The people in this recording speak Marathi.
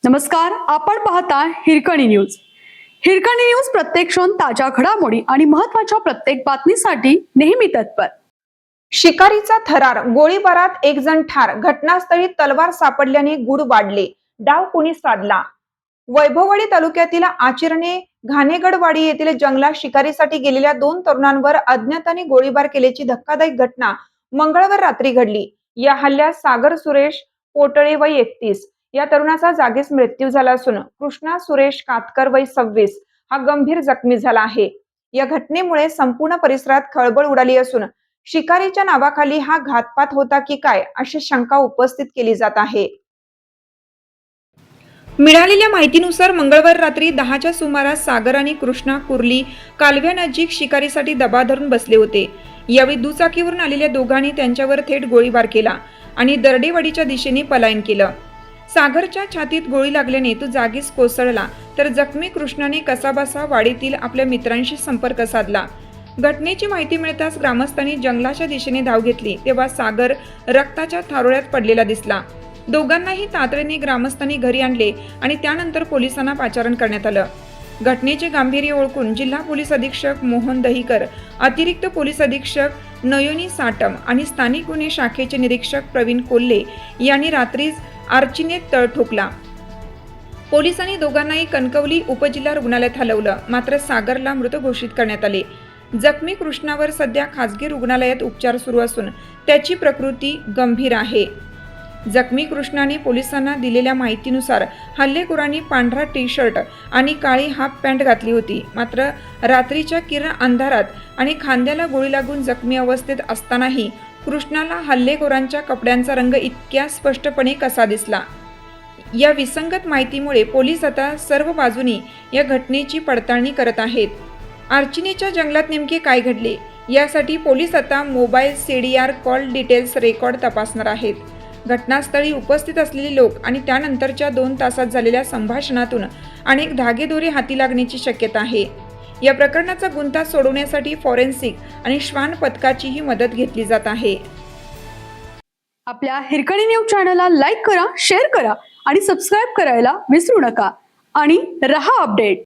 नमस्कार, आपण पाहता हिरकणी न्यूज. हिरकणी न्यूज प्रत्येक क्षण ताज्या घडामोडी आणि महत्त्वाच्या प्रत्येक बातमीसाठी नेहमी तत्पर. शिकारीचा थरार, गोळीबारात एक जण ठार, घटनास्थळी तलवार सापडल्याने गुढ वाढले, डाव कोणी साधला? वैभववाडी तालुक्यातील आचिरणे घाणेगडवाडी येथील जंगलात शिकारीसाठी गेलेल्या 2 तरुणांवर अज्ञाताने गोळीबार केल्याची धक्कादायक घटना मंगळवार रात्री घडली. या हल्ल्यात सागर सुरेश पोटळे वय 31 या तरुणाचा जागीच मृत्यू झाला असून कृष्णा सुरेश कातकर वय 26 हा गंभीर जखमी झाला आहे. या घटनेमुळे संपूर्ण परिसरात खळबळ उडाली असून शिकारीच्या नावाखाली हा घातपात होता की काय अशी शंका उपस्थित केली जात आहे. मिळालेल्या माहितीनुसार मंगळवार रात्री 10च्या सुमारास सागर आणि कृष्णा कुर्ली कालव्यानजीक शिकारीसाठी दबा धरून बसले होते. यावेळी दुचाकीवरून आलेल्या दोघांनी त्यांच्यावर थेट गोळीबार केला आणि दरडेवाडीच्या दिशेने पलायन केलं. सागरच्या छातीत गोळी लागल्याने तो जागीच कोसळला, तर जखमी कृष्णाने कसाबसा वाडीतील आपल्या मित्रांशी संपर्क साधला. घटनेची माहिती मिळताच ग्रामस्थांनी जंगलाच्या दिशेने धाव घेतली, तेव्हा सागर रक्ताच्या थारोळ्यात पडलेला दिसला. दोघांनाही तातडीने ग्रामस्थांनी घरी आणले आणि त्यानंतर पोलिसांना पाचारण करण्यात आलं. घटनेचे गांभीर्य ओळखून जिल्हा पोलीस अधीक्षक मोहन दहीकर, अतिरिक्त पोलीस अधीक्षक नयोनी साटम आणि स्थानिक गुन्हे शाखेचे निरीक्षक प्रवीण कोल्हे यांनी रात्रीच आर्चीनेत तळ ठोकला. पोलिसांनी दोघांनाही कणकवली उपजिल्हा रुग्णालयात हलवलं, मात्र सागरला मृत घोषित करण्यात आले. जखमी कृष्णावर सध्या खासगी रुग्णालयात उपचार सुरू असून त्याची प्रकृती गंभीर आहे. जखमी कृष्णाने पोलिसांना दिलेल्या माहितीनुसार हल्लेखोरांनी पांढरा टी-शर्ट आणि काळी हाफ पॅन्ट घातली होती. मात्र रात्रीच्या किरण अंधारात आणि खांद्याला गोळी लागून जखमी अवस्थेत असतानाही कृष्णाला हल्लेखोरांच्या कपड्यांचा रंग इतक्या स्पष्टपणे कसा दिसला? या विसंगत माहितीमुळे पोलीस आता सर्व बाजूनी या घटनेची पडताळणी करत आहेत. आर्चिनेच्या जंगलात नेमके काय घडले यासाठी पोलीस आता mobile CDR call details record तपासणार आहेत. घटनास्थळी उपस्थित असलेले लोक आणि त्यानंतरच्या 2 तासात झालेल्या संभाषणातून अनेक धागेदोरे हाती लागण्याची शक्यता आहे. या प्रकरणाचा गुंता सोडवण्यासाठी फॉरेन्सिक आणि श्वान पथकाचीही मदत घेतली जात आहे. आपल्या हिरकणी न्यूज चॅनलला लाईक करा, शेअर करा आणि सबस्क्राईब करायला विसरू नका आणि रहा अपडेट.